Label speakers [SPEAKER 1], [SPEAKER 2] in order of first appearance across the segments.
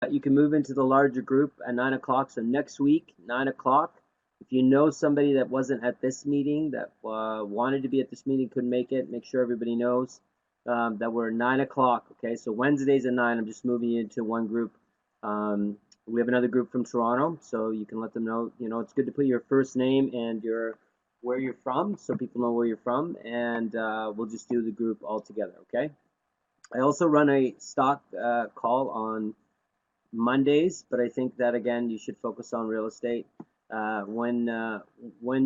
[SPEAKER 1] you can move into the larger group at 9 o'clock. So next week, 9 o'clock. If you know somebody that wasn't at this meeting, that wanted to be at this meeting, couldn't make it, make sure everybody knows that we're 9 o'clock. Okay, so Wednesdays at 9. I'm just moving you into one group. We have another group from Toronto, so you can let them know. You know, it's good to put your first name and where you're from, so people know where you're from, and we'll just do the group all together. Okay. I also run a stock call on Mondays, but I think that again you should focus on real estate. When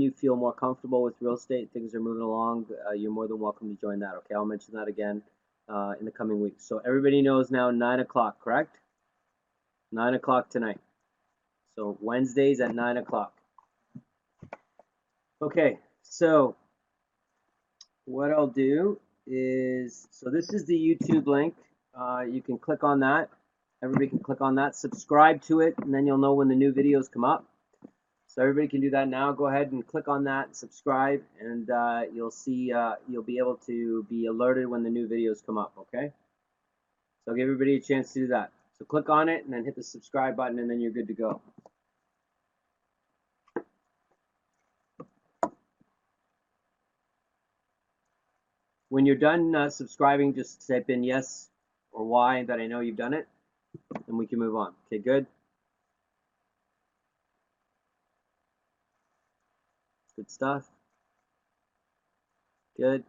[SPEAKER 1] you feel more comfortable with real estate, things are moving along, you're more than welcome to join that. Okay, I'll mention that again in the coming weeks. So everybody knows now 9 o'clock, correct? 9 o'clock tonight. So Wednesdays at 9 o'clock. Okay, so what I'll do is, so this is the YouTube link. You can click on that. Everybody can click on that, subscribe to it, and then you'll know when the new videos come up. So everybody can do that now. Go ahead and click on that, subscribe, and you'll see, you'll be able to be alerted when the new videos come up, okay? So I'll give everybody a chance to do that. So click on it and then hit the subscribe button, and then you're good to go. When you're done subscribing, just type in yes or Y that I know you've done it, and we can move on. Okay, good. Good stuff. Good.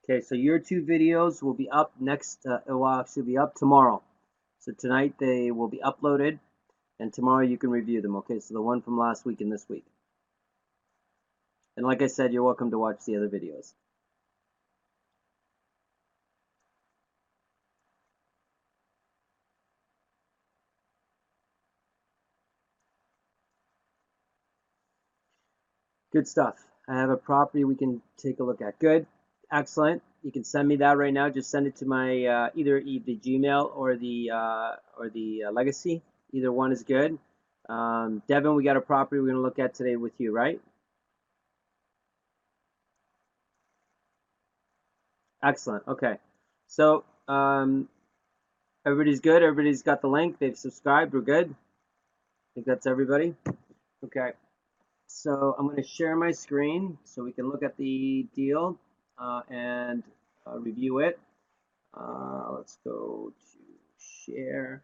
[SPEAKER 1] Okay, so your two videos will be up next, will actually be up tomorrow. So tonight they will be uploaded, and tomorrow you can review them. Okay, so the one from last week and this week. And like I said, you're welcome to watch the other videos. Good stuff. I have a property we can take a look at. Good. Excellent. You can send me that right now. Just send it to my either the Gmail or the Legacy. Either one is good. Devin, we got a property we're going to look at today with you, right? Excellent. Okay. So everybody's good. Everybody's got the link. They've subscribed. We're good. I think that's everybody. Okay. So I'm going to share my screen so we can look at the deal and review it. Let's go to share.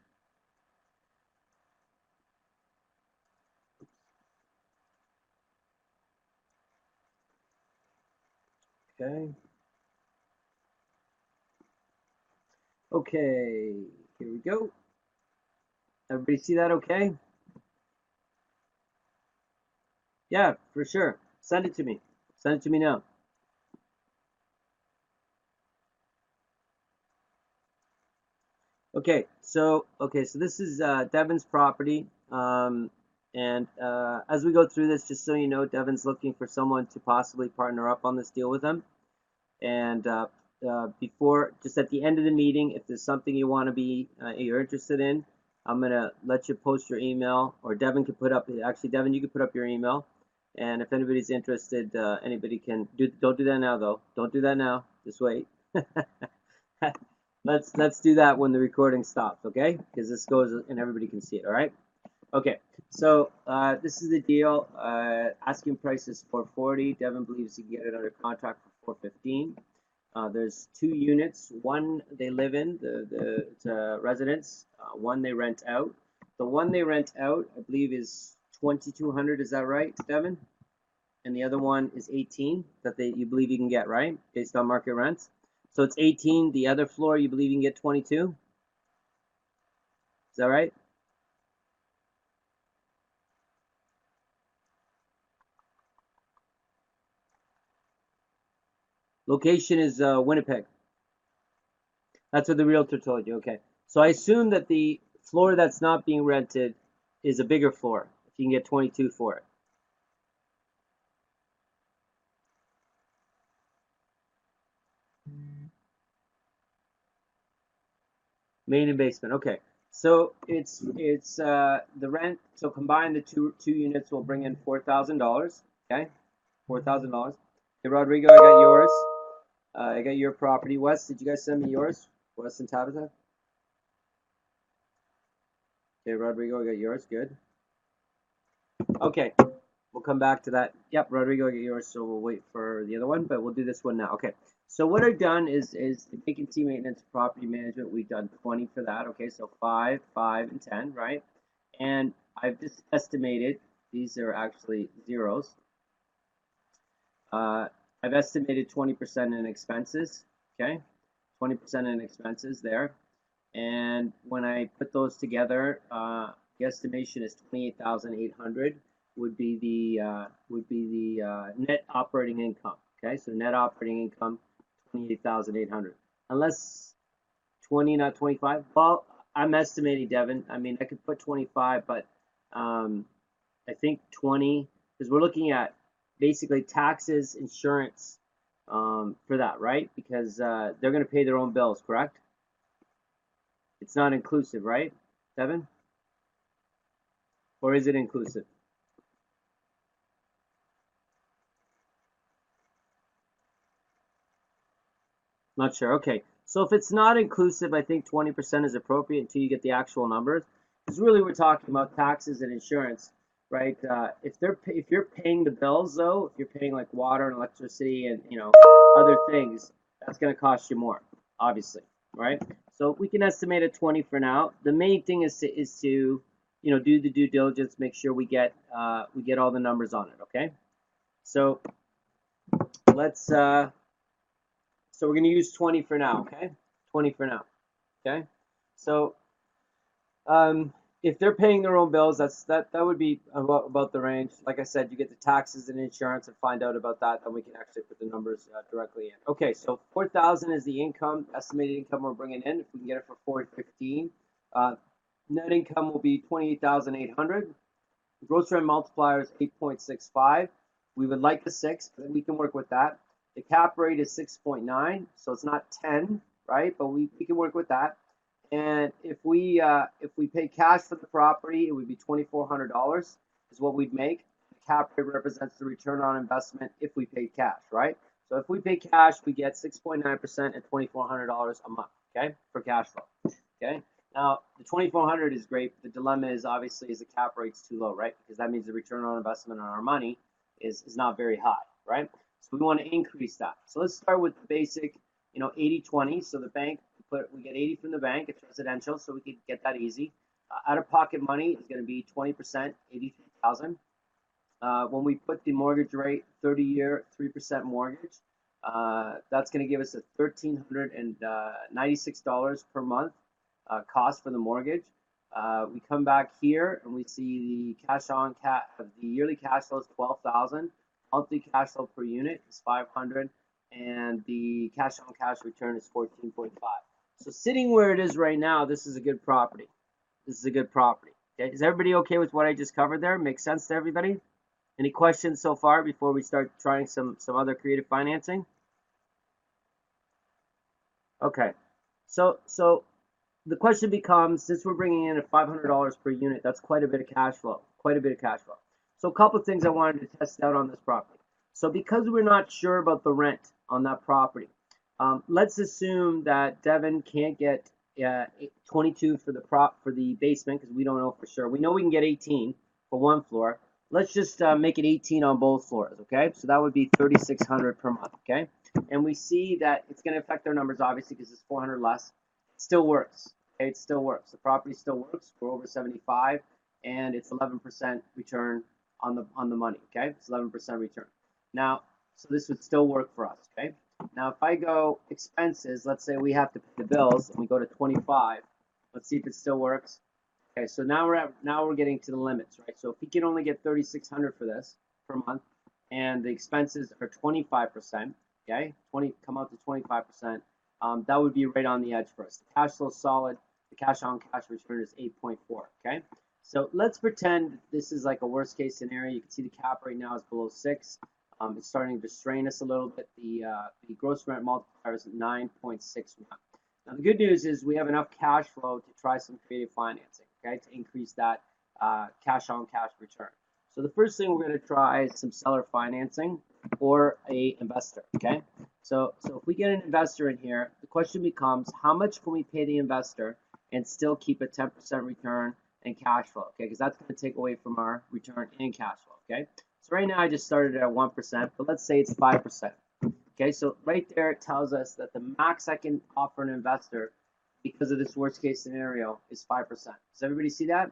[SPEAKER 1] Okay. Okay, here we go. Everybody see that okay? Yeah, for sure. Send it to me. Send it to me now. Okay, so this is Devin's property. And as we go through this, just so you know, Devin's looking for someone to possibly partner up on this deal with him. And before, just at the end of the meeting, if there's something you want to be, you're interested in, I'm going to let you post your email, or Devin can put up, actually, Devin, you can put up your email. And if anybody's interested, anybody can don't do that now, though. Don't do that now. Just wait. Let's do that when the recording stops, okay? Because this goes and everybody can see it, all right? Okay, so this is the deal. Asking price is $440. Devin believes he can get it under contract for $415. There's two units. One they live in, it's a residence. One they rent out. The one they rent out, I believe, is $2,200. Is that right, Devin? And the other one is 18 that you believe you can get, right, based on market rents. So it's 18. The other floor you believe you can get 22. Is that right? Location is Winnipeg. That's what the realtor told you. Okay. So I assume that the floor that's not being rented is a bigger floor. If you can get 22 for it. Main and basement. Okay. So it's the rent. So combined, the two units will bring in $4,000. Okay, $4,000. Hey Rodrigo, I got yours. I got your property. Wes, did you guys send me yours? Wes and Tabitha. Okay, Rodrigo, I got yours. Good. Okay, we'll come back to that. Yep, Rodrigo, I got yours, so we'll wait for the other one, but we'll do this one now. Okay, so what I've done is the vacancy maintenance property management, we've done 20 for that. Okay, so 5, 5, and 10, right? And I've just estimated, these are actually zeros. I've estimated 20% in expenses, okay? 20% in expenses there. And when I put those together, the estimation is 28,800 would be the net operating income. Okay, so net operating income 28,800. Unless 20, not 25. Well, I'm estimating, Devin. I mean, I could put 25, but I think 20 because we're looking at basically taxes, insurance for that, right? Because they're going to pay their own bills, correct? It's not inclusive, right, Devin? Or is it inclusive? Not sure. Okay. So if it's not inclusive, I think 20% is appropriate until you get the actual numbers. Because really, we're talking about taxes and insurance, right? If you're paying the bills, though, if you're paying like water and electricity and other things, that's going to cost you more, obviously, right? So we can estimate at 20 for now. The main thing is to do the due diligence, make sure we get all the numbers on it. Okay. So let's. So we're going to use 20 for now, okay? 20 for now, okay? So if they're paying their own bills, that would be about the range. Like I said, you get the taxes and insurance and find out about that, then we can actually put the numbers directly in. Okay, so 4,000 is the income, estimated income we're bringing in. If we can get it for 415, net income will be 28,800. Gross rent multiplier is 8.65. We would like the 6, but we can work with that. The cap rate is 6.9, so it's not 10, right? But we can work with that. And if we pay cash for the property, it would be $2,400 is what we'd make. The cap rate represents the return on investment if we paid cash, right? So if we pay cash, we get 6.9% and $2,400 a month, okay, for cash flow, okay? Now, the 2,400 is great. The dilemma is obviously the cap rate's too low, right? Because that means the return on investment on our money is not very high, right? So we want to increase that. So let's start with the basic, 80-20. So the bank, we get 80 from the bank. It's residential, so we could get that easy. Out-of-pocket money is going to be 20%, 83,000. When we put the mortgage rate, 30-year, 3% mortgage, that's going to give us a $1,396 per month cost for the mortgage. We come back here and we see the the yearly cash flow is 12,000. Monthly cash flow per unit is 500, and the cash on cash return is 14.5. So sitting where it is right now, this is a good property. This is a good property. Okay, is everybody okay with what I just covered there? Makes sense to everybody? Any questions so far before we start trying some other creative financing? Okay, so the question becomes, since we're bringing in at $500 per unit, that's quite a bit of cash flow. Quite a bit of cash flow. So a couple of things I wanted to test out on this property. So because we're not sure about the rent on that property, let's assume that Devin can't get 22 for the basement because we don't know for sure. We know we can get 18 for one floor. Let's just make it 18 on both floors, okay? So that would be 3,600 per month, okay? And we see that it's going to affect our numbers obviously because it's 400 less. It still works. Okay, it still works. The property still works. We're over 75, and it's 11% return on the money. Okay, it's 11% return. Now, so this would still work for us. Okay. Now, if I go expenses, let's say we have to pay the bills, and we go to 25. Let's see if it still works. Okay, so now we're getting to the limits, right? So if we can only get 3,600 for this per month, and the expenses are 25%, okay, come out to 25%. That would be right on the edge for us. The cash flow is solid. The cash on cash return is 8.4. Okay. So let's pretend this is like a worst case scenario. You can see the cap right now is below 6. It's starting to strain us a little bit. The gross rent multiplier is 9.61. Now the good news is we have enough cash flow to try some creative financing, okay, to increase that cash on cash return. So the first thing we're going to try is some seller financing or a investor, okay? So if we get an investor in here, the question becomes how much can we pay the investor and still keep a 10% return and cash flow, okay? Because that's going to take away from our return and cash flow, okay? So right now I just started at 1%, but let's say it's 5%. Okay, so right there it tells us that the max I can offer an investor because of this worst case scenario is 5%. Does everybody see that?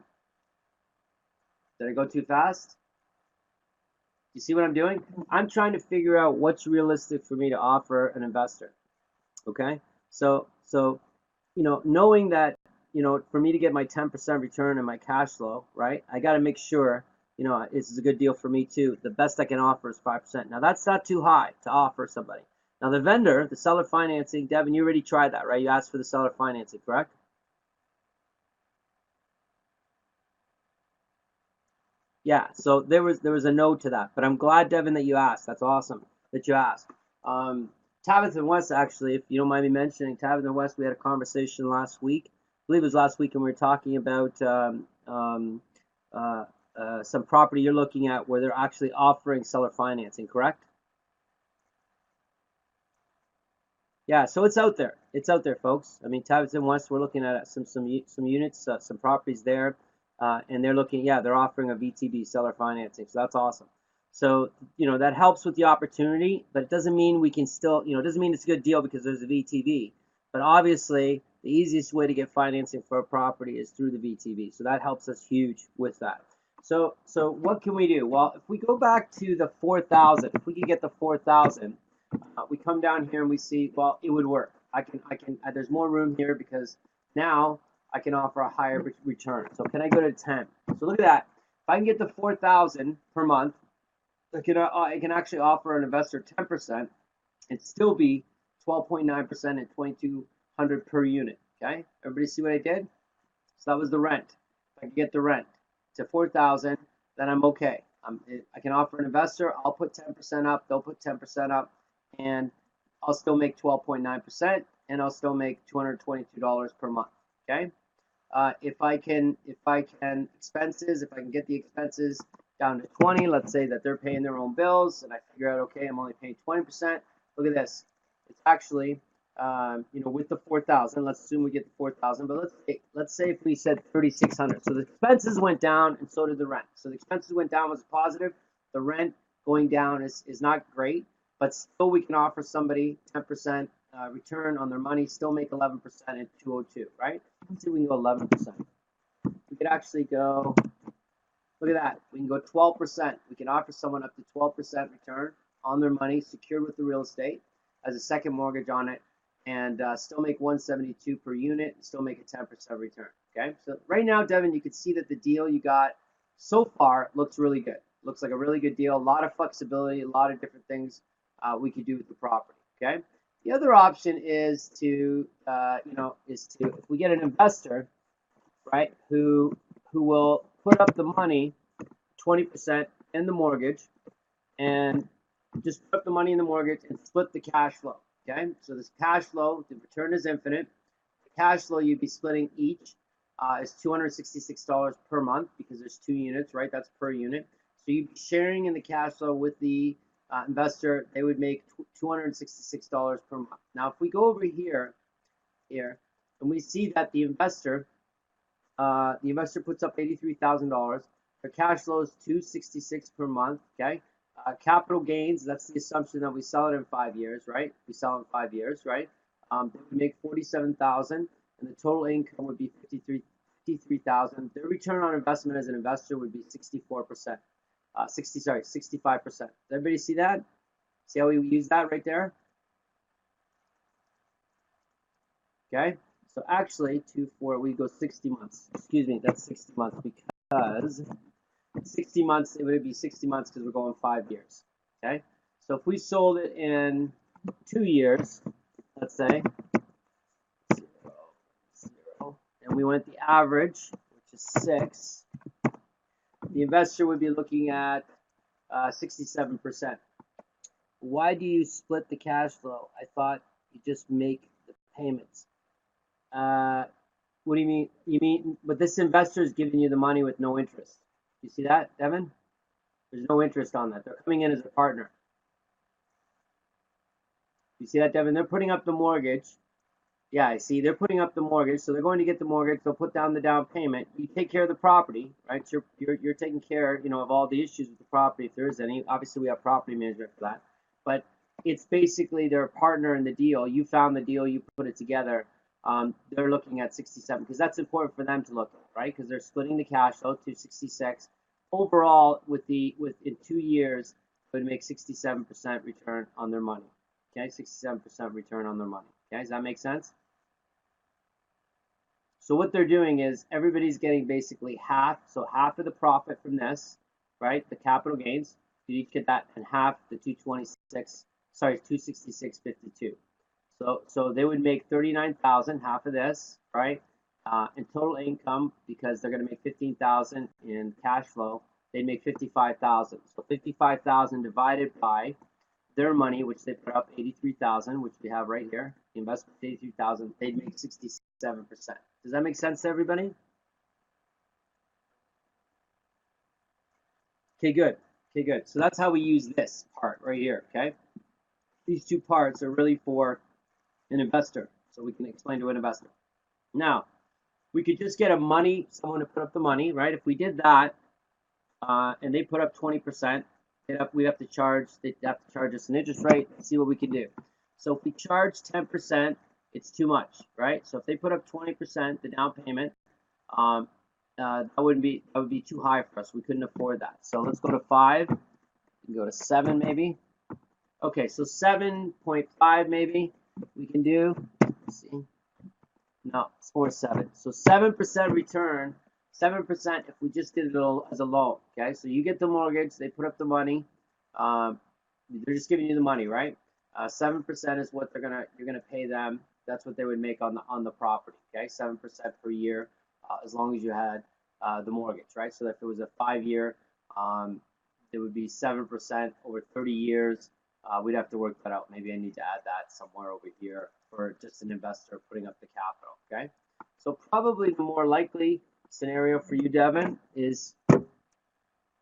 [SPEAKER 1] Did I go too fast? You see what I'm doing? I'm trying to figure out what's realistic for me to offer an investor. Okay, so knowing that for me to get my 10% return in my cash flow, right? I got to make sure this is a good deal for me too. The best I can offer is 5%. Now that's not too high to offer somebody. Now the vendor, the seller financing, Devin, you already tried that, right? You asked for the seller financing, correct? Yeah, so there was a no to that, but I'm glad, Devin, that you asked. That's awesome that you asked. Tabitha West, actually, if you don't mind me mentioning, Tabitha West, we had a conversation last week. I believe it was last week, and we were talking about some property you're looking at where they're actually offering seller financing, correct? Yeah, so it's out there. It's out there, folks. I mean, Tabitha West, we're looking at some units, some properties there. And they're looking, yeah, they're offering a VTB seller financing, so that's awesome. So that helps with the opportunity, but it doesn't mean we can still, it doesn't mean it's a good deal because there's a VTB. But obviously, the easiest way to get financing for a property is through the VTB, so that helps us huge with that. So what can we do? Well, if we go back to the 4,000, if we could get the 4,000, we come down here and we see, well, it would work. There's more room here because now I can offer a higher return. So can I go to 10? So look at that. If I can get the 4,000 per month, I can actually offer an investor 10% and still be 12.9% and 2,200 per unit. Okay, everybody see what I did? So that was the rent. If I can get the rent to 4,000, then I'm okay. I can offer an investor. I'll put 10% up. They'll put 10% up, and I'll still make 12.9%, and I'll still make $222 per month. Okay. If I can expenses, if I can get the expenses down to 20, let's say that they're paying their own bills, and I figure out, okay, I'm only paying 20%. Look at this. It's actually, with the 4,000, let's assume we get the 4,000, but let's say if we said 3,600. So the expenses went down, and so did the rent. So the expenses went down was positive. The rent going down is not great, but still we can offer somebody 10% return on their money, still make 11% at 202, right? Let's see if we can go 11%. We could actually go, look at that. We can go 12%. We can offer someone up to 12% return on their money, secured with the real estate, as a second mortgage on it, and still make 172 per unit, and still make a 10% return. Okay, so right now, Devin, you can see that the deal you got so far looks really good. Looks like a really good deal. A lot of flexibility, a lot of different things we could do with the property. Okay. The other option is to, if we get an investor, right, who will put up the money, 20% in the mortgage, and just put up the money in the mortgage and split the cash flow. Okay, so this cash flow, the return is infinite. The cash flow you'd be splitting each is $266 per month because there's 2 units, right? That's per unit. So you'd be sharing in the cash flow with the investor. They would make $266 per month. Now, if we go over here, and we see that the investor puts up $83,000. Their cash flow is $266 per month. Okay, capital gains. That's the assumption that we sell it in 5 years, right? We sell in 5 years, right? They would make $47,000, and the total income would be $53,000. Their return on investment as an investor would be 64%. 65%. Does everybody see that? See how we use that right there? Okay, so actually, we go 60 months. Excuse me, that's 60 months because 60 months, it would be 60 months because we're going 5 years. Okay, so if we sold it in 2 years, let's say, 0, and we went the average, which is 6, the investor would be looking at 67%. Why do you split the cash flow? I thought you just make the payments. What do you mean? You mean, but this investor is giving you the money with no interest. You see that, Devin? There's no interest on that. They're coming in as a partner. You see that, Devin? They're putting up the mortgage, Yeah, I see. They're putting up the mortgage, so they're going to get the mortgage. They'll put down the down payment. You take care of the property, right? So you're taking care, of all the issues with the property if there is any. Obviously, we have property management for that, but it's basically they're a partner in the deal. You found the deal, you put it together. They're looking at 67 because that's important for them to look at, right? Because they're splitting the cash out to 66. Overall, in 2 years, it would make 67% return on their money. Okay, 67% return on their money. Okay, does that make sense? So what they're doing is everybody's getting basically half, so half of the profit from this, right? The capital gains, you each get that, and half the 266.52. So they would make 39,000, half of this, right? In total income, because they're going to make 15,000 in cash flow, they make 55,000. So 55,000 divided by their money, which they put up 83,000, which we have right here. The investment 83,000, they'd make 67%. Does that make sense to everybody? Okay, good. Okay, good. So that's how we use this part right here. Okay, these two parts are really for an investor, so we can explain to an investor. Now, we could just get someone to put up the money, right? If we did that, and they put up 20%, they'd have to charge us an interest rate. Let's see what we can do. So if we charge 10%, it's too much, right? So if they put up 20%, the down payment, that would be too high for us. We couldn't afford that. So let's go to 5. We can go to 7 maybe. Okay, so 7.5 maybe we can do. Let's see. No, it's more 7. So 7% return. 7% if we just did it as a loan. Okay, so you get the mortgage, they put up the money. They're just giving you the money, right? 7% is what you're gonna pay them. That's what they would make on the property. Okay, 7% per year, as long as you had the mortgage, right? So if it was a 5-year, it would be 7% over 30 years. We'd have to work that out. Maybe I need to add that somewhere over here for just an investor putting up the capital. Okay, so probably the more likely scenario for you, Devin, is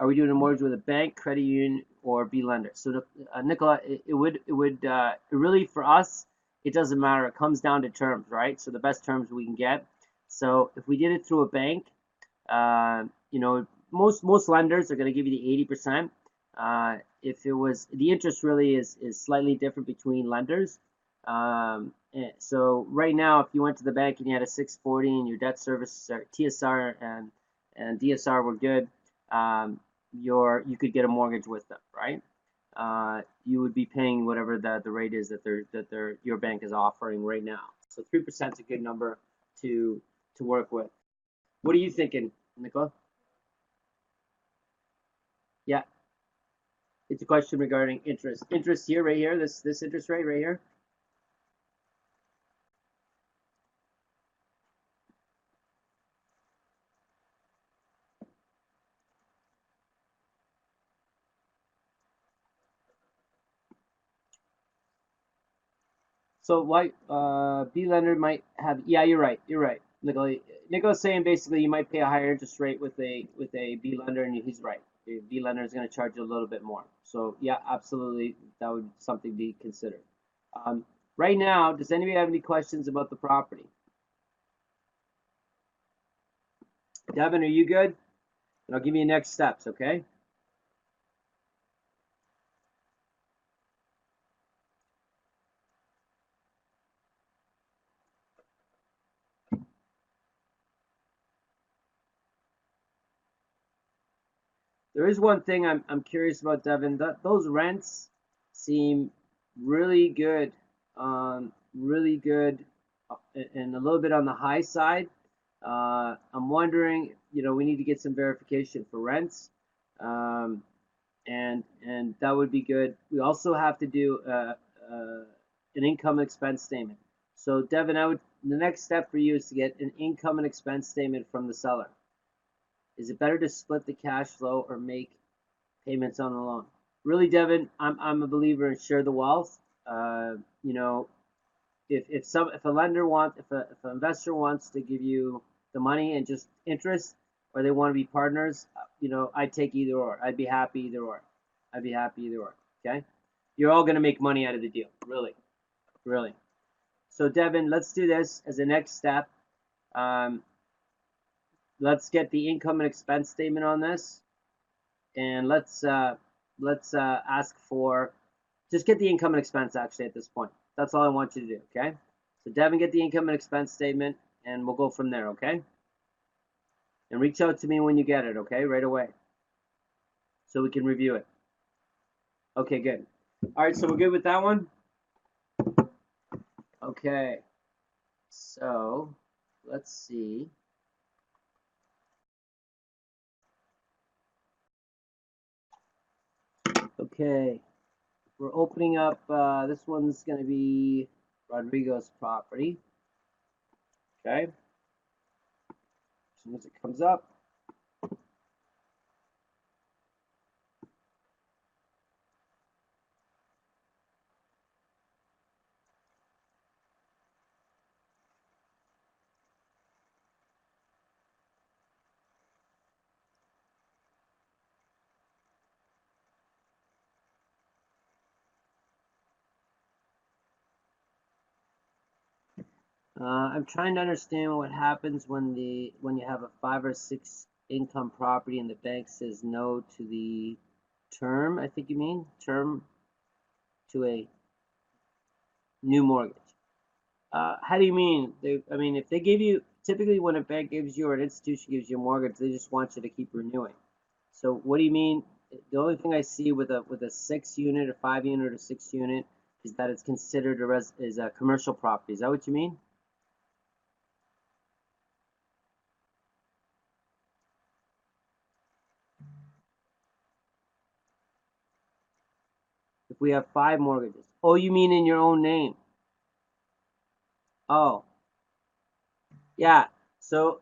[SPEAKER 1] are we doing a mortgage with a bank, credit union, or B lender? So, Nicola, it would really for us, it doesn't matter. It comes down to terms, right? So the best terms we can get. So if we did it through a bank, most lenders are going to give you the 80%. If it was the interest really is slightly different between lenders. So right now, if you went to the bank and you had a 640 and your debt service, TSR and DSR were good, you could get a mortgage with them, right? You would be paying whatever the rate is that your bank is offering right now. So 3% is a good number to work with. What are you thinking, Nicola? Yeah, it's a question regarding interest. Interest here, right here, this interest rate right here. So why B lender might have, yeah, you're right. Nicola's saying basically you might pay a higher interest rate with a B lender, and he's right. The B lender is going to charge you a little bit more. So yeah, absolutely, that would be something to be considered. Right now, does anybody have any questions about the property? Devin, are you good? And I'll give you next steps, okay? There is one thing I'm curious about, Devin. Those rents seem really good, really good, and a little bit on the high side. I'm wondering, we need to get some verification for rents, and that would be good. We also have to do an income expense statement. So, Devin, the next step for you is to get an income and expense statement from the seller. Is it better to split the cash flow or make payments on the loan? Really, Devin, I'm a believer in share the wealth. If an investor wants to give you the money and just interest, or they want to be partners, I'd take either or. I'd be happy either or. Okay, you're all going to make money out of the deal, really. So Devin, let's do this as a next step. Let's get the income and expense statement on this, and let's ask for, just get the income and expense actually at this point. That's all I want you to do, okay? So Devin, get the income and expense statement, and we'll go from there, okay? And reach out to me when you get it, okay? Right away, so we can review it. Okay, good. All right, so we're good with that one? Okay, so let's see. Okay, we're opening up, this one's going to be Rodrigo's property. Okay, as soon as it comes up. I'm trying to understand what happens when you have a 5 or 6 income property and the bank says no to the term. I think you mean term to a new mortgage. How do you mean? I mean, if they give you, typically when a bank gives you or an institution gives you a mortgage, they just want you to keep renewing. So what do you mean? The only thing I see with a 6 unit, a 5 unit, or 6 unit is that it's considered a commercial property. Is that what you mean? If we have 5 mortgages. Oh, you mean in your own name? Oh, yeah. So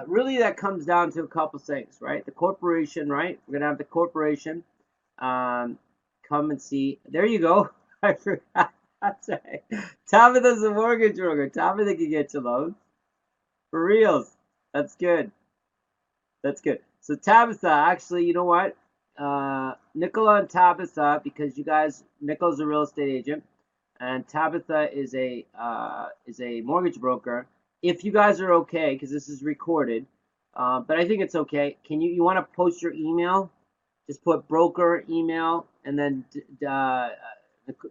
[SPEAKER 1] really that comes down to a couple things, right? The corporation, right? We're gonna have the corporation come and see. There you go. I forgot. That's right. Tabitha's a mortgage broker. Tabitha can get you loans. For reals. That's good. That's good. So Tabitha, actually, you know what? Nicola and Tabitha, because you guys, Nicola's a real estate agent, and Tabitha is a mortgage broker. If you guys are okay, because this is recorded, but I think it's okay. Can you want to post your email? Just put broker email, and then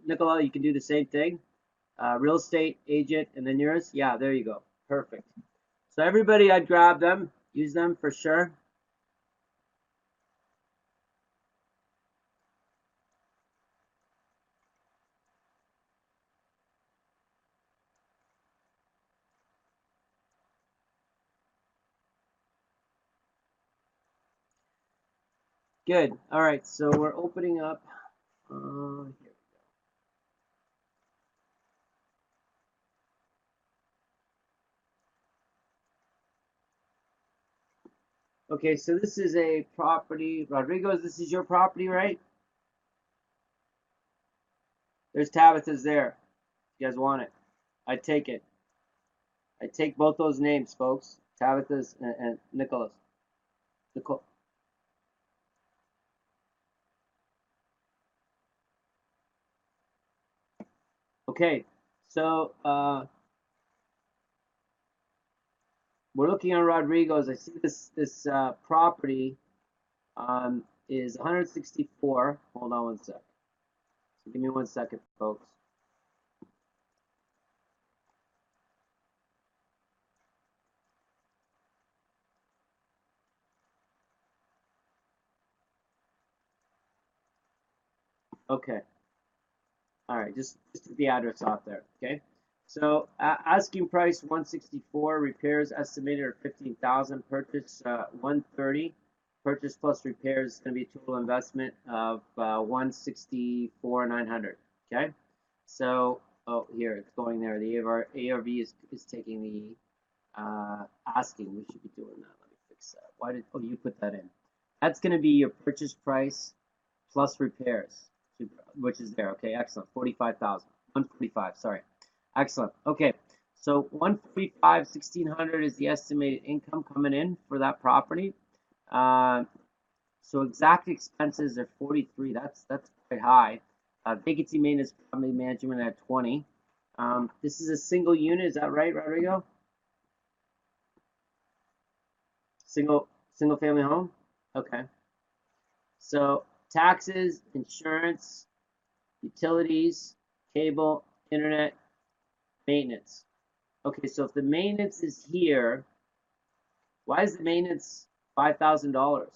[SPEAKER 1] Nicola, you can do the same thing. Real estate agent, and then yours. Yeah, there you go. Perfect. So everybody, I'd grab them, use them for sure. Good. All right. So we're opening up. Here. Okay. So this is a property. Rodrigo's, this is your property, right? There's Tabitha's there. You guys want it? I take it. I take both those names, folks. Tabitha's and Nicholas. Nicole. Okay. So we're looking at Rodrigo's. I see this property is 164. Hold on one sec. So give me 1 second, folks. Okay. All right. Just get the address off there. Okay. So asking price 164. Repairs estimated at 15,000. Purchase 130. Purchase plus repairs is going to be a total investment of 164,900. Okay. So here it's going there. The ARV is taking the asking. We should be doing that. Let me fix that. Why did you put that in? That's going to be your purchase price plus repairs, which is there. Okay, excellent. 45,000. 145. Sorry. Excellent. Okay. So 145, 1,600 is the estimated income coming in for that property. So exact expenses are 43. That's quite high. Vacancy maintenance, property management at 20. This is a single unit, is that right, Rodrigo? Single family home? Okay. So taxes, insurance, utilities, cable, internet, maintenance. Okay, so if the maintenance is here, why is the maintenance $5,000?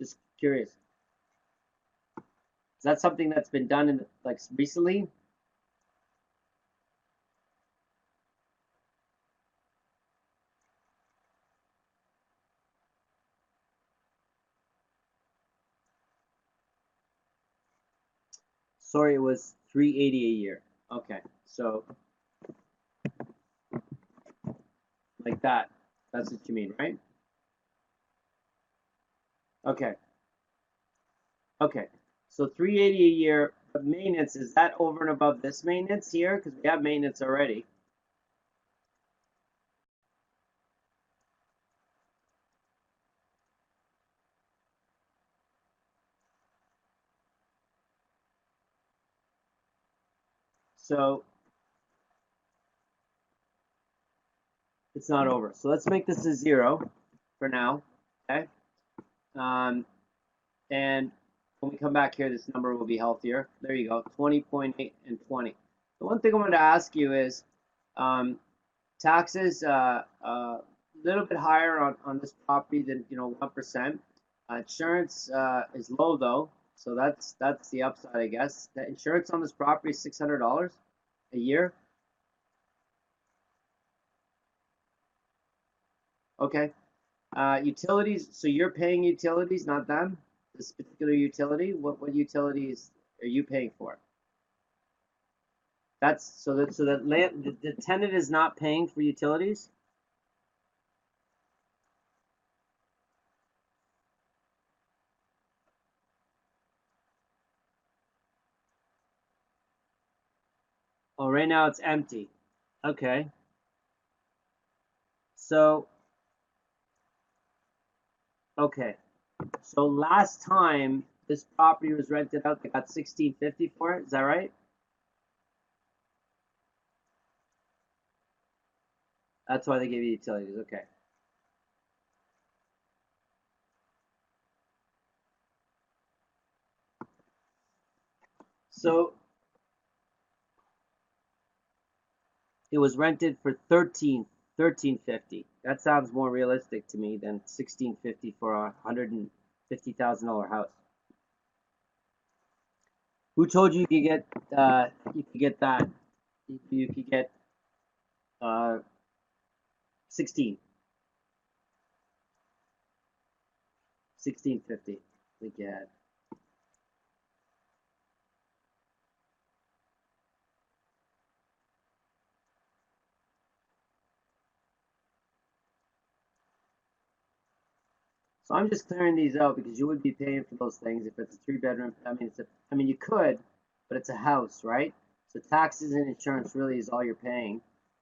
[SPEAKER 1] Just curious. Is that something that's been done in like recently? Sorry, it was $380 a year. Okay, so like that. That's what you mean, right? Okay. Okay. So $380 a year, but maintenance, is that over and above this maintenance here? Because we have maintenance already. So it's not over. So let's make this a 0 for now. Okay. And when we come back here, this number will be healthier. There you go, 20.8 and 20. The one thing I wanted to ask you is taxes a little bit higher on this property than 1%. Insurance is low though, so that's the upside, I guess. The insurance on this property is $600 a year. Okay. Utilities. So you're paying utilities, not them. This particular utility. What utilities are you paying for? That's so that land the tenant is not paying for utilities. Oh, right now it's empty. Okay. So okay. So last time this property was rented out, they got $1,650 for it. Is that right? That's why they gave you utilities. Okay. So it was rented for $1350. That sounds more realistic to me than $1,650 for a $150,000 house. Who told you you could get that? You could get 16. 1650. I think you had. So I'm just clearing these out because you would be paying for those things if it's a 3-bedroom. I mean you could, but it's a house, right? So taxes and insurance really is all you're paying,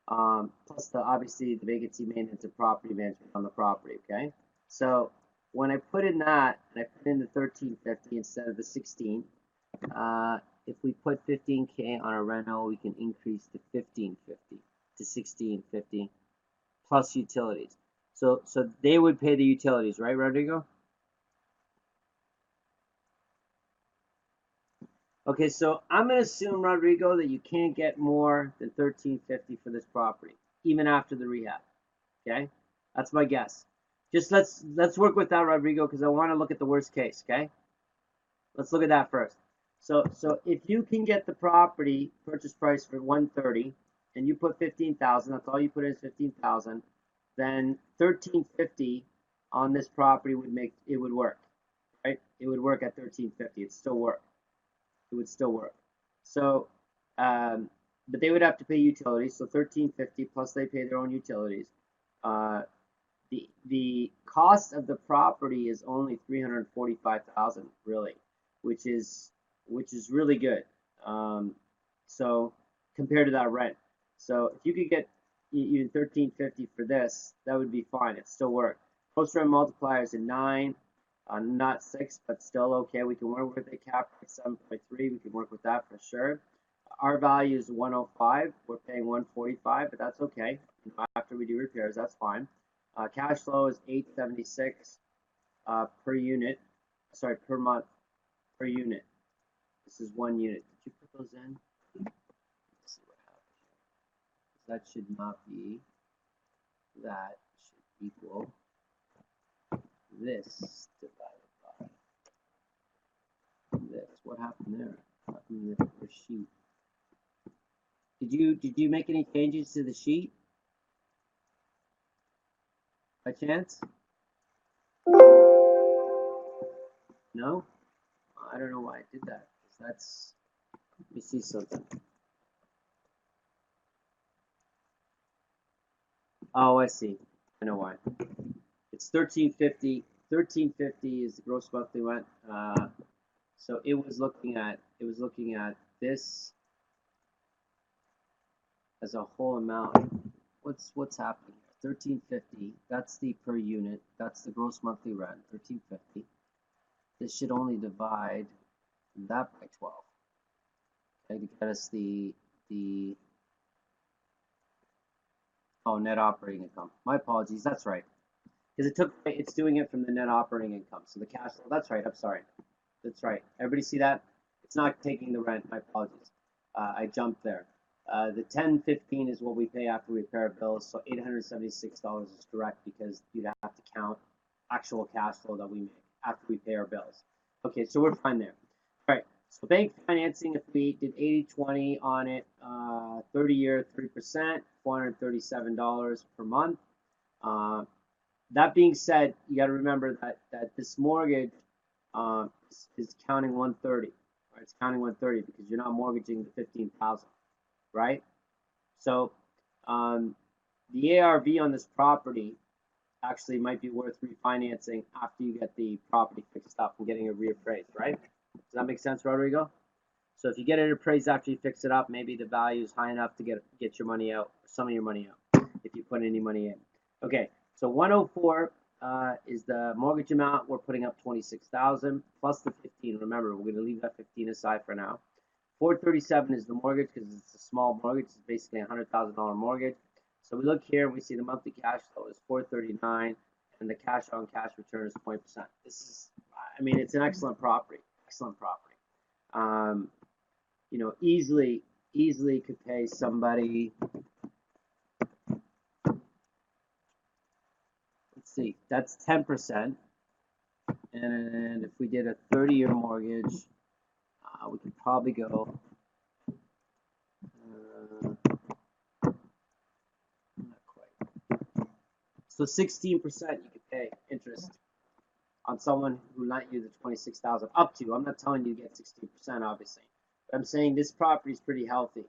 [SPEAKER 1] plus obviously the vacancy maintenance and property management on the property. Okay, so when I put in that and I put in the 1350 instead of the 16, if we put 15K on a rental, we can increase to 1550 to 1650 plus utilities. So they would pay the utilities, right, Rodrigo? Okay, so I'm gonna assume, Rodrigo, that you can't get more than 1350 for this property, even after the rehab. Okay, that's my guess. Just let's work with that, Rodrigo, because I want to look at the worst case. Okay, let's look at that first. So if you can get the property purchase price for 130, and you put 15,000, that's all you put in is 15,000, then 1350 on this property would work, right? It would work at 1350. It'd still work. It would still work. So, but they would have to pay utilities, so 1350 plus they pay their own utilities. The cost of the property is only 345,000, really, which is really good. So compared to that rent, so if you could get even 1350 for this, that would be fine. It still work. Post rent multiplier is a 9, not 6, but still okay. We can work with a cap rate 7.3. We can work with that for sure. Our value is 105. We're paying 145, but that's okay. After we do repairs, that's fine. Cash flow is 876 per unit. Sorry, per month, per unit. This is 1 unit. Did you put those in? Let's see what happens. That should not be. That should equal this divided by this. What happened there? What happened to the sheet? Did you make any changes to the sheet by chance? No? I don't know why I did that. That's, let me see something. Oh, I see. I know why. It's 1350. 1350 is the gross monthly rent. So it was looking at this as a whole amount. What's happening here? 1350. That's the per unit. That's the gross monthly rent. 1350. This should only divide that by 12. Okay, to get us the net operating income. My apologies. That's right. Because it's doing it from the net operating income. So the cash flow. That's right. I'm sorry. That's right. Everybody see that? It's not taking the rent. My apologies. I jumped there. The 1015 is what we pay after we repair bills. So $876 is direct because you'd have to count actual cash flow that we make after we pay our bills. Okay, so we're fine there. All right. So bank financing, if we did 80/20 on it, 30-year, 3%, $437 per month. That being said, you got to remember that this mortgage is counting 130. Right? It's counting 130 because you're not mortgaging the 15,000, right? So the ARV on this property actually might be worth refinancing after you get the property fixed up and getting it reappraised, right? Does that make sense, Rodrigo? So if you get it appraised after you fix it up, maybe the value is high enough to get your money out, some of your money out, if you put any money in. Okay, so 104 is the mortgage amount. We're putting up 26,000 plus the 15. Remember, we're going to leave that 15 aside for now. 437 is the mortgage because it's a small mortgage. It's basically a $100,000 mortgage. So we look here and we see the monthly cash flow is 439 and the cash on cash return is 20%. This is, I mean, it's an excellent property. Excellent property. You know, easily could pay somebody. Let's see, that's 10%. And if we did a 30-year mortgage, we could probably go. Not quite. So 16% you could pay interest on someone who lent you the 26,000 up to. I'm not telling you to get 16%, obviously. But I'm saying this property is pretty healthy.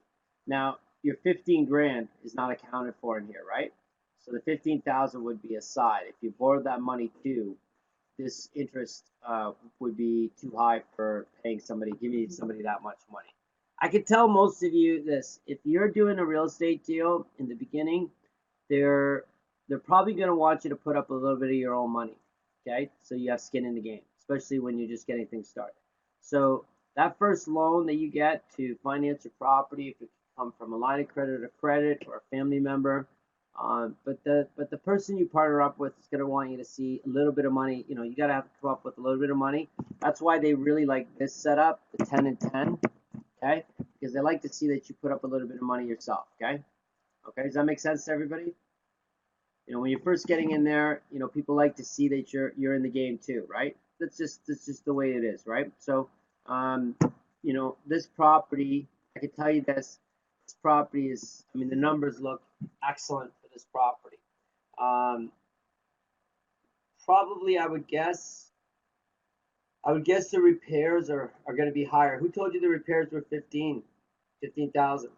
[SPEAKER 1] Now, your 15 grand is not accounted for in here, right? So the 15,000 would be aside. If you borrowed that money too, this interest would be too high for paying somebody, giving somebody that much money. I could tell most of you this. If you're doing a real estate deal in the beginning, they're probably going to want you to put up a little bit of your own money. Okay, so you have skin in the game, especially when you're just getting things started. So that first loan that you get to finance your property, if it comes from a line of credit or a family member, but the person you partner up with is going to want you to see a little bit of money. You know, you got to have to come up with a little bit of money. That's why they really like this setup, the 10 and 10. Okay, because they like to see that you put up a little bit of money yourself. Okay, does that make sense to everybody? You know, when you're first getting in there, you know, people like to see that you're in the game too, right? That's just the way it is, right? So, you know, this property, I can tell you this property is, I mean, the numbers look excellent for this property. Probably, I would guess the repairs are going to be higher. Who told you the repairs were 15,000?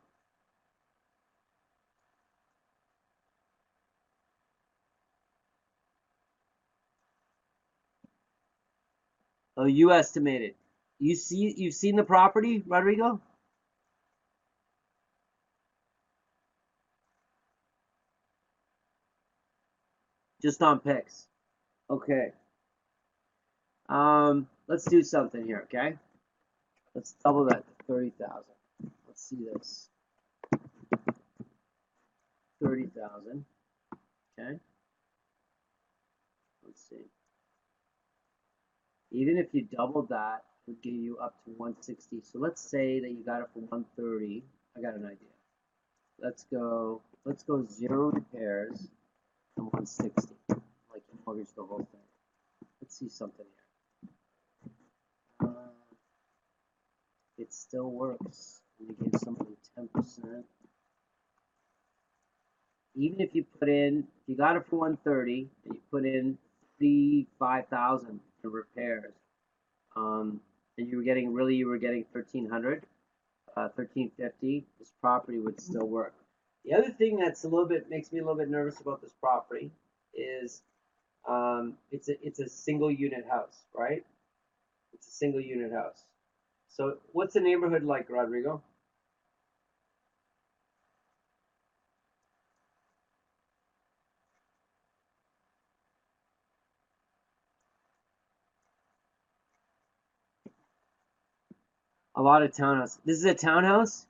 [SPEAKER 1] Oh, you estimated. You've seen the property, Rodrigo? Just on pics. Okay. Let's do something here, okay? Let's double that to 30,000. let's see this. 30,000. Okay. Let's see. Even if you doubled that, it would give you up to 160. So let's say that you got it for 130. I got an idea. Let's go 0 repairs and 160. Like you mortgage the whole thing. Let's see something here. It still works. We give somebody 10%. Even if you put in, if you got it for 130 and you put in 5,000 for repairs, and you were getting 1,300, 1,350, this property would still work. The other thing that's makes me a little bit nervous about this property is it's a single unit house, right? It's a single unit house. So what's the neighborhood like, Rodrigo? A lot of townhouse. This is a townhouse?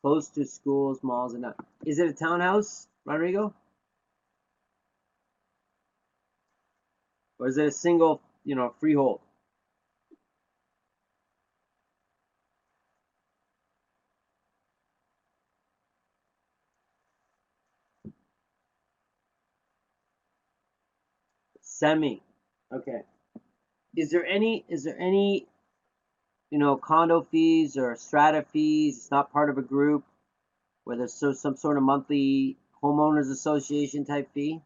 [SPEAKER 1] Close to schools, malls, and that. Is it a townhouse, Rodrigo? Or is it a single, freehold? Semi. Okay. Is there any, condo fees or strata fees? It's not part of a group where there's some sort of monthly homeowners association type fee?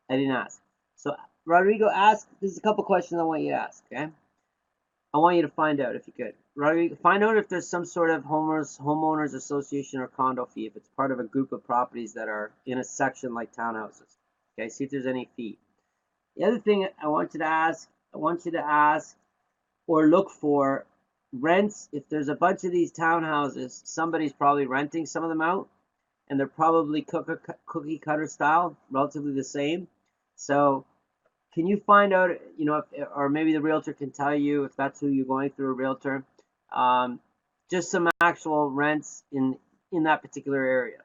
[SPEAKER 1] I didn't ask. So Rodrigo, there's a couple questions I want you to ask, okay? I want you to find out if you could. Rodrigo, find out if there's some sort of homeowners association or condo fee, if it's part of a group of properties that are in a section like townhouses. Okay, see if there's any fee. The other thing I want you to ask or look for rents. If there's a bunch of these townhouses, somebody's probably renting some of them out, and they're probably cookie cutter style, relatively the same. So can you find out, or maybe the realtor can tell you if that's who you're going through, a realtor, just some actual rents in that particular area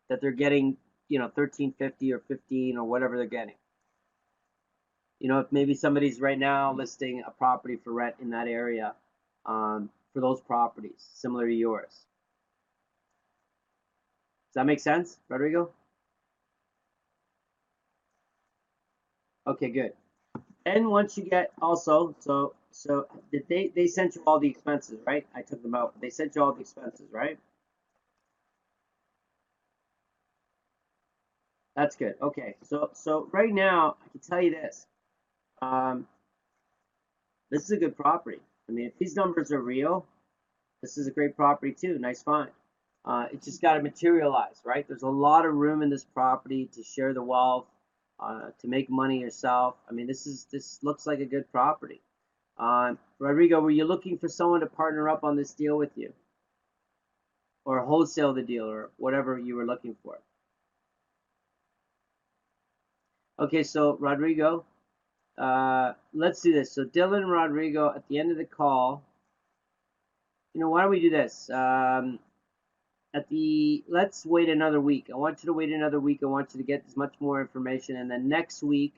[SPEAKER 1] that they're getting, 1350 or 15 or whatever they're getting. If maybe somebody's right now listing a property for rent in that area, for those properties similar to yours. Does that make sense, Rodrigo? Okay, good. And once you get also, so they sent you all the expenses, right? I took them out. They sent you all the expenses, right? That's good. Okay, so right now I can tell you this. This is a good property. I mean, if these numbers are real, this is a great property too. Nice find. It's just got to materialize, right? There's a lot of room in this property to share the wealth, to make money yourself. I mean, this looks like a good property. Rodrigo, were you looking for someone to partner up on this deal with you, or wholesale the deal, or whatever you were looking for? Okay, so Rodrigo, let's do this. So Dylan and Rodrigo, at the end of the call, why don't we do this? Let's wait another week. I want you to wait another week. I want you to get as much more information, and then next week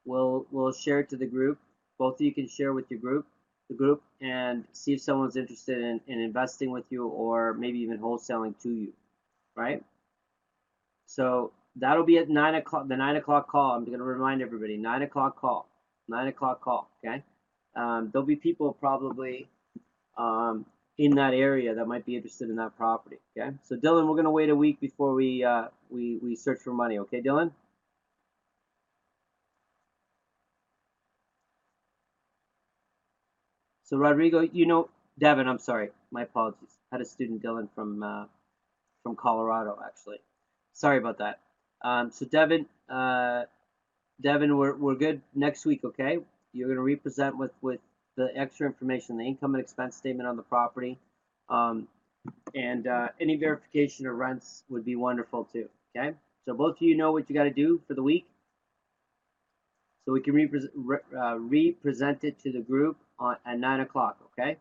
[SPEAKER 1] we'll share it to the group. Both of you can share with the group, and see if someone's interested in investing with you, or maybe even wholesaling to you, right? So that'll be at 9 o'clock. The 9 o'clock call. I'm going to remind everybody. 9 o'clock call. 9 o'clock call. Okay. There'll be people probably in that area that might be interested in that property. Okay. So Dylan, we're going to wait a week before we search for money. Okay, Dylan. So Rodrigo, Devin. I'm sorry. My apologies. I had a student, Dylan, from Colorado, actually. Sorry about that. So Devin, we're good next week, okay? You're going to represent with the extra information, the income and expense statement on the property, and any verification of rents would be wonderful too, okay? So both of you know what you got to do for the week, so we can represent it to the group at 9 o'clock, okay?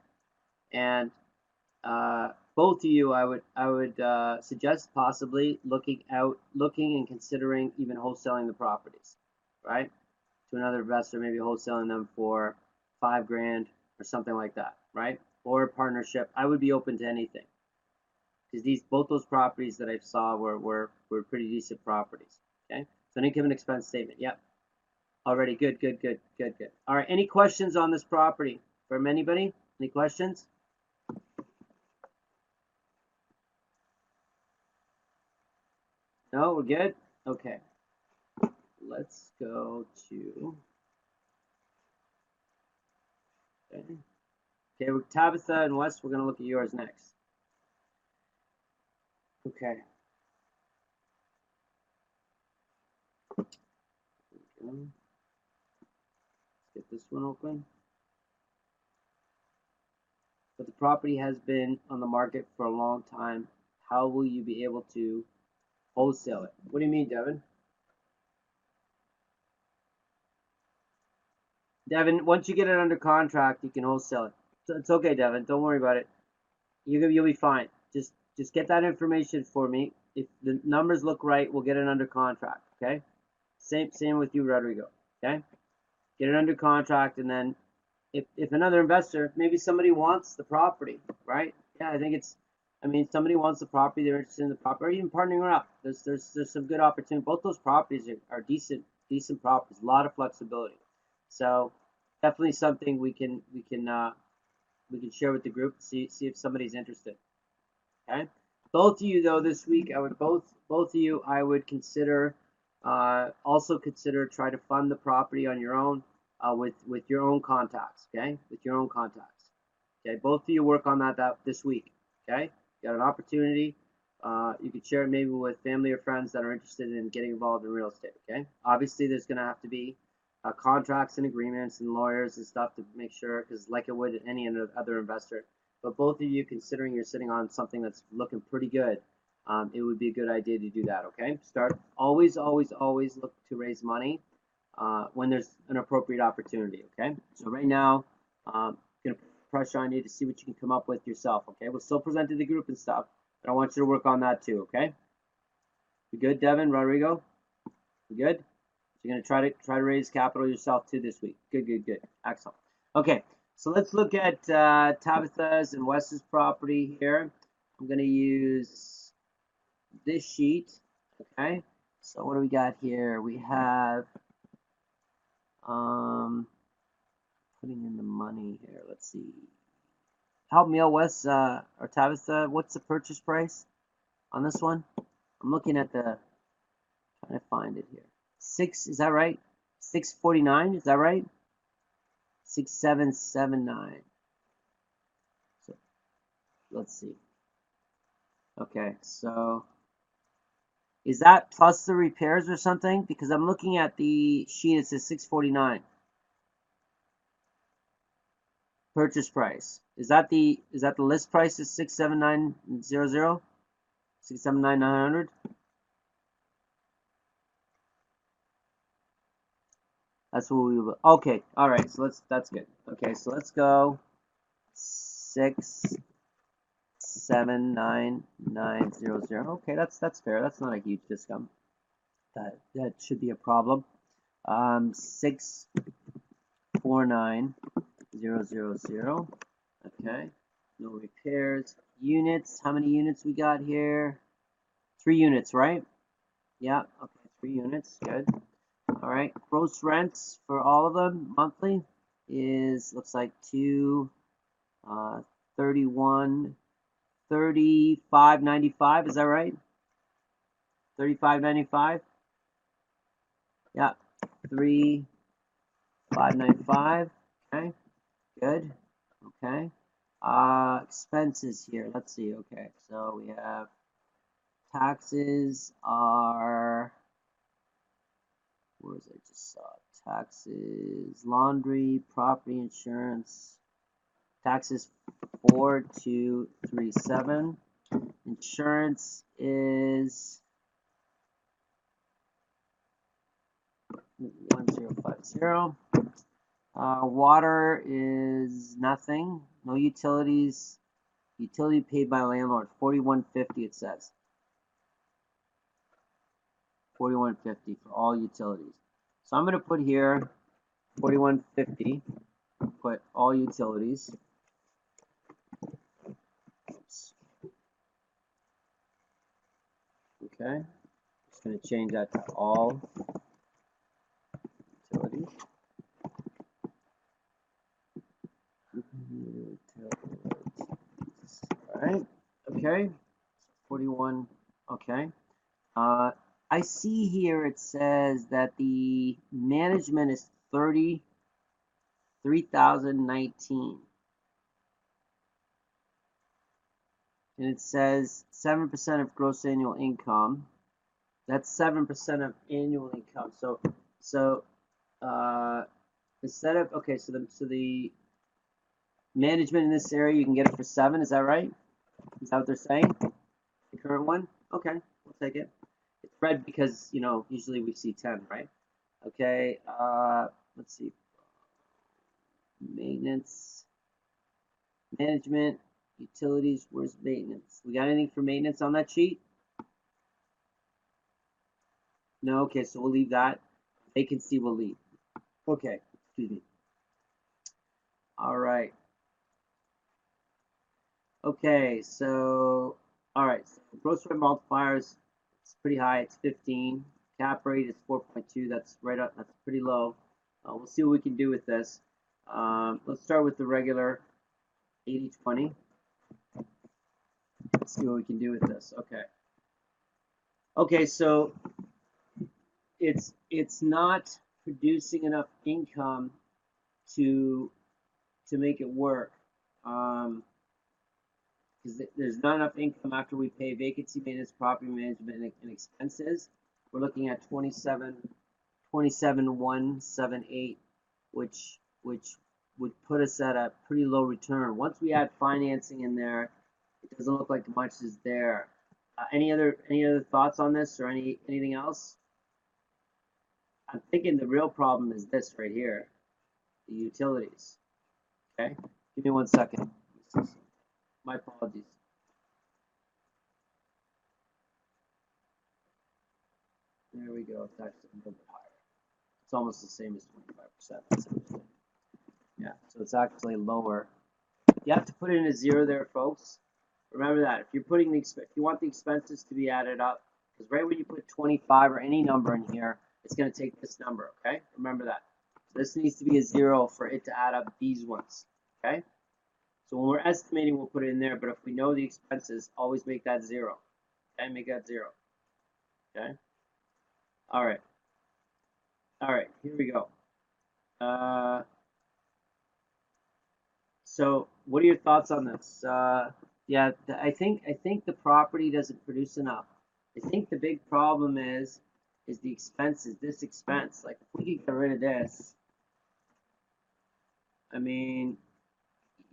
[SPEAKER 1] And both of you, I would suggest possibly looking and considering even wholesaling the properties, right? To another investor, maybe wholesaling them for $5,000 or something like that, right? Or a partnership. I would be open to anything because both those properties that I saw were pretty decent properties. Okay, so an income and expense statement. Yep. Already good. All right. Any questions on this property from anybody? Any questions? No, we're good. Okay. Let's go to. Okay, with Tabitha and Wes, we're going to look at yours next. Okay. Let's get this one open. But the property has been on the market for a long time. How will you be able to wholesale it? What do you mean, Devin? Devin, once you get it under contract, you can wholesale it. So it's okay, Devin. Don't worry about it. You'll be fine. Just get that information for me. If the numbers look right, we'll get it under contract. Okay. Same with you, Rodrigo. Okay. Get it under contract, and then if another investor, maybe somebody wants the property, right? Yeah, I mean, somebody wants the property, they're interested in the property, or even partnering up. There's some good opportunity. Both those properties are decent properties, a lot of flexibility. So definitely something we can share with the group, see if somebody's interested. Okay. Both of you though this week, I would both of you I would consider also consider try to fund the property on your own with your own contacts. Okay, with your own contacts. Okay, both of you work on that this week. Okay, you got an opportunity. You could share it maybe with family or friends that are interested in getting involved in real estate. Okay, obviously there's going to have to be contracts and agreements and lawyers and stuff to make sure, because like it would any other investor. But both of you, considering you're sitting on something that's looking pretty good, it would be a good idea to do that. Okay, always look to raise money when there's an appropriate opportunity. Okay, so right now, I'm gonna put pressure on you to see what you can come up with yourself. Okay, we'll still present to the group and stuff, but I want you to work on that too. Okay, you good, Devin, Rodrigo? You good? So you're gonna try to raise capital yourself too this week. Good, excellent. Okay, so let's look at Tabitha's and Wes's property here. I'm gonna use this sheet. Okay, so what do we got here? We have putting in the money here. Let's see. Help me out, Wes or Tabitha. What's the purchase price on this one? I'm looking at trying to find it here. Is that right? 649, is that right? 6779. So let's see. Okay, so is that plus the repairs or something? Because I'm looking at the sheet, it says 649. Purchase price. Is that the list price is 67900? 679,900? That's what we will. Okay, all right. So that's good. Okay, so let's go 679,900. Okay, that's fair. That's not a huge discount. That should be a problem. 649,000. Okay, no repairs. Units. How many units we got here? 3 units, right? Yeah. Okay, 3 units. Good. All right. Gross rents for all of them monthly looks like 31, 35.95. Is that right? 35.95. Yeah. 3,595. Okay. Good. Okay. Expenses here. Let's see. Okay. So we have taxes are where is I just saw taxes, laundry, property insurance, taxes 4237. Insurance is 1050. Water is nothing. No utilities. Utility paid by landlord 4150. It says 4150 for all utilities. So I'm going to put here 4150. Put all utilities. Oops. Okay. Just going to change that to all utilities. All right. Okay. 41. Okay. I see here it says that the management is 33,019. And it says 7% of gross annual income. That's 7% of annual income. So instead of, okay, so the management in this area, you can get it for 7. Is that right? Is that what they're saying? The current one? Okay, we'll take it. It's red because, you know, usually we see 10, right? Okay, let's see. Maintenance, management, utilities, where's maintenance? We got anything for maintenance on that sheet? No, okay, so we'll leave that. Vacancy we'll leave. Okay, excuse me. All right. Okay, so, all right, so gross rent multipliers, it's pretty high, it's 15. Cap rate is 4.2, that's right up, that's pretty low. We'll see what we can do with this. Let's start with the regular 80-20. Let's see what we can do with this. Okay. Okay, so it's not producing enough income to make it work. Because there's not enough income after we pay vacancy maintenance, property management, and expenses. We're looking at 27,178, which would put us at a pretty low return. Once we add financing in there, it doesn't look like much is there. Any other thoughts on this or anything else? I'm thinking the real problem is this right here, the utilities. Okay, give me 1 second. My apologies. There we go. It's actually a little bit higher. It's almost the same as 25%. That's interesting. Yeah, so it's actually lower. You have to put in a 0 there, folks. Remember that. If you're putting if you want the expenses to be added up, because right when you put 25 or any number in here, it's going to take this number. Okay, remember that. So this needs to be a 0 for it to add up these ones. Okay. So when we're estimating, we'll put it in there. But if we know the expenses, always make that 0. Okay, make that 0. Okay. All right. All right. Here we go. So what are your thoughts on this? Yeah, I think the property doesn't produce enough. I think the big problem is the expenses. This expense, like if we could get rid of this, I mean,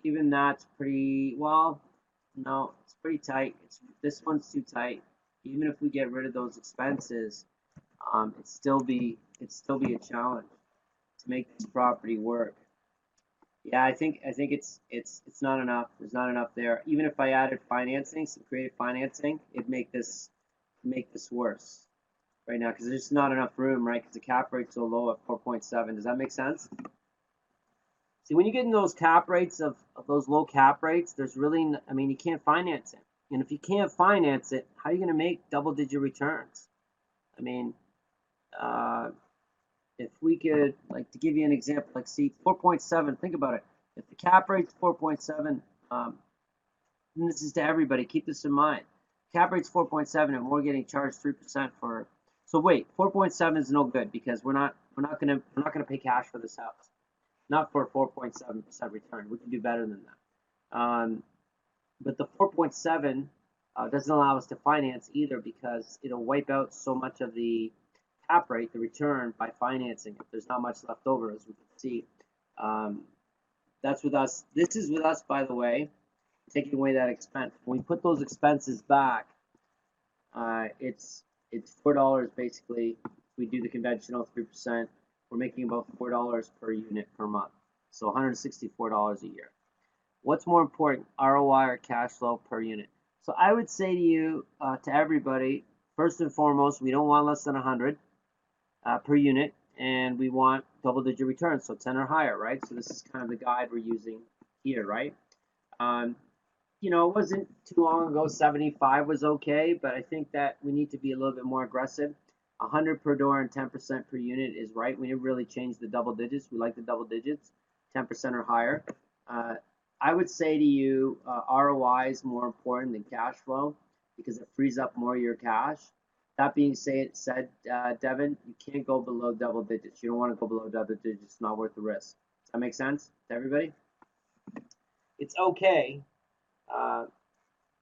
[SPEAKER 1] even that's pretty well. No, it's pretty tight. This one's too tight. Even if we get rid of those expenses, it'd still be a challenge to make this property work. Yeah, I think it's not enough. There's not enough there. Even if I added financing, some creative financing, it'd make this worse right now because there's just not enough room, right? Because the cap rate's so low at 4.7. Does that make sense? See, when you get in those cap rates of those low cap rates, there's really, I mean, you can't finance it. And if you can't finance it, how are you going to make double-digit returns? I mean, if we could, like, to give you an example, like, see, 4.7, think about it. If the cap rate's 4.7, and this is to everybody, keep this in mind. Cap rate's 4.7, and we're getting charged 3% for. So wait, 4.7 is no good because we're not gonna pay cash for this house. Not for 4.7% return. We can do better than that. But the 4.7 doesn't allow us to finance either because it'll wipe out so much of the cap rate, the return, by financing if there's not much left over, as we can see. That's with us. This is with us, by the way, taking away that expense. When we put those expenses back, it's $4 basically. We do the conventional 3%. We're making about $4 per unit per month, so $164 a year. What's more important, ROI or cash flow per unit? So I would say to you, to everybody, first and foremost, we don't want less than 100 per unit, and we want double-digit returns, so 10 or higher, right? So this is kind of the guide we're using here, right? You know, it wasn't too long ago, 75 was okay, but I think that we need to be a little bit more aggressive. 100 per door and 10% per unit is right. We didn't really change the double digits. We like the double digits, 10% or higher. I would say to you, ROI is more important than cash flow because it frees up more of your cash. That being said, Devin, you can't go below double digits. You don't want to go below double digits. It's not worth the risk. Does that make sense to everybody? It's okay.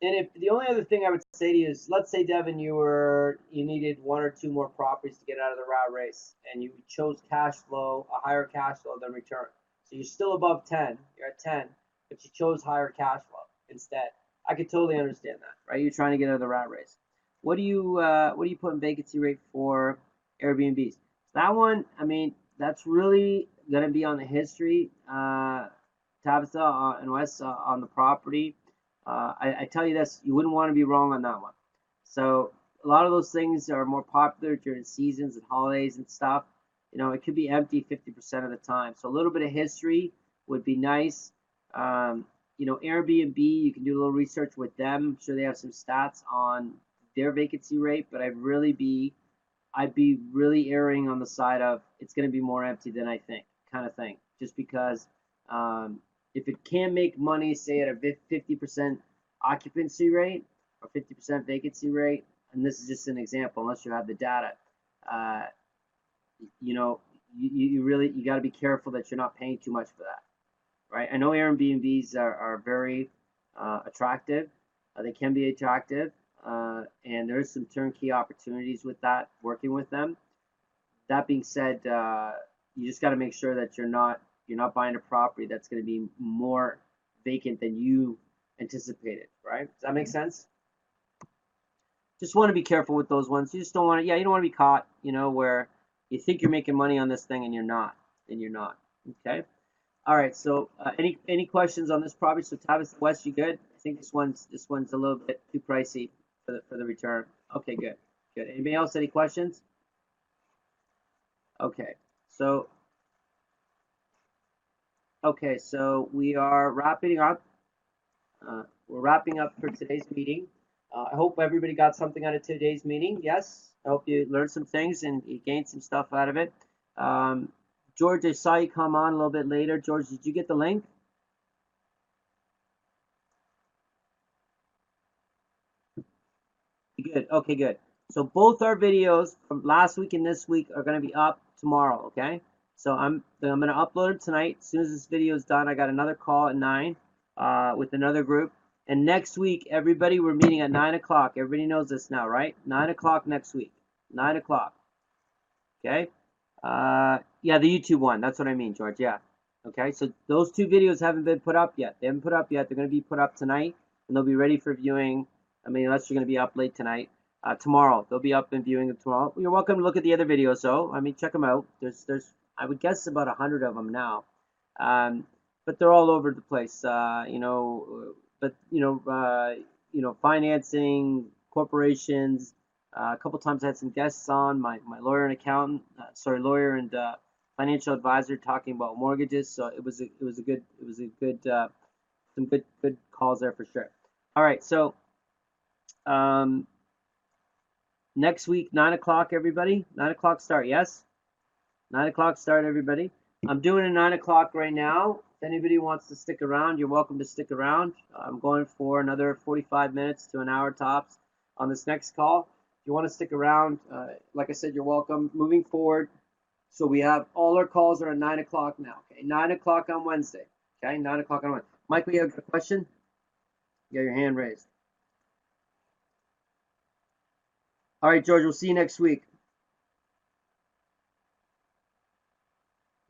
[SPEAKER 1] And if the only other thing I would say to you is, let's say, Devin, you needed 1 or 2 more properties to get out of the rat race, and you chose cash flow, a higher cash flow than return. So you're still above 10. You're at 10, but you chose higher cash flow instead. I could totally understand that, right? You're trying to get out of the rat race. What do you put in vacancy rate for Airbnbs? That one, I mean, that's really gonna be on the history, Tabitha and Wes, on the property. I tell you this, you wouldn't want to be wrong on that one. So a lot of those things are more popular during seasons and holidays and stuff. You know, it could be empty 50% of the time. So a little bit of history would be nice. You know, Airbnb, you can do a little research with them. I'm sure they have some stats on their vacancy rate, but I'd be really erring on the side of it's going to be more empty than I think, kind of thing. Just because if it can make money, say at a 50% occupancy rate or 50% vacancy rate, and this is just an example, unless you have the data, you know, you got to be careful that you're not paying too much for that, right? I know Airbnbs are very attractive. They can be attractive, and there's some turnkey opportunities with that, working with them. That being said, you just got to make sure that you're not buying a property that's going to be more vacant than you anticipated, right? Does that make sense? Just want to be careful with those ones. You just don't want to, you don't want to be caught, you know, where you think you're making money on this thing and you're not, okay? All right, so any questions on this property? So Tabitha West, you good? I think this one's a little bit too pricey for the return. Okay, good. Anybody else? Any questions? Okay, so we are wrapping up. We're wrapping up for today's meeting. I hope everybody got something out of today's meeting. Yes, I hope you learned some things and you gained some stuff out of it. George, I saw you come on a little bit later. George, did you get the link? Good. Okay, good. So both our videos from last week and this week are going to be up tomorrow, okay? So I'm going to upload it tonight. As soon as this video is done, I got another call at 9 with another group. And next week, everybody, we're meeting at 9 o'clock. Everybody knows this now, right? 9 o'clock next week. 9 o'clock. Okay? Yeah, the YouTube one. That's what I mean, George. Yeah. Okay, so those 2 videos haven't been put up yet. They haven't put up yet. They're going to be put up tonight, and they'll be ready for viewing. I mean, unless you're going to be up late tonight. Tomorrow, they'll be up and viewing it tomorrow. You're welcome to look at the other videos, though. I mean, check them out. There's I would guess about 100 of them now, but they're all over the place. You know, financing, corporations. A couple times I had some guests on, my lawyer and accountant, lawyer and financial advisor talking about mortgages. So it was a good some good calls there for sure. All right, so next week 9 o'clock, everybody. 9 o'clock start. Yes, 9 o'clock start, everybody. I'm doing a 9 o'clock right now. If anybody wants to stick around, you're welcome to stick around. I'm going for another 45 minutes to an hour tops on this next call. If you want to stick around, like I said, you're welcome. Moving forward, so we have all our calls are at 9 o'clock now. Okay, 9 o'clock on Wednesday. Okay, 9 o'clock on Wednesday. Michael, you have a question? You got your hand raised. All right, George, we'll see you next week.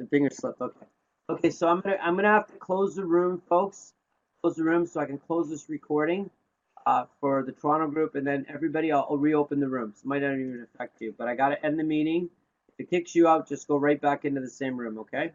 [SPEAKER 1] The finger slipped. Okay. Okay, so I'm gonna have to close the room, folks. Close the room so I can close this recording for the Toronto group, and then everybody, I'll reopen the room. So it might not even affect you, but I gotta end the meeting. If it kicks you out, just go right back into the same room, okay?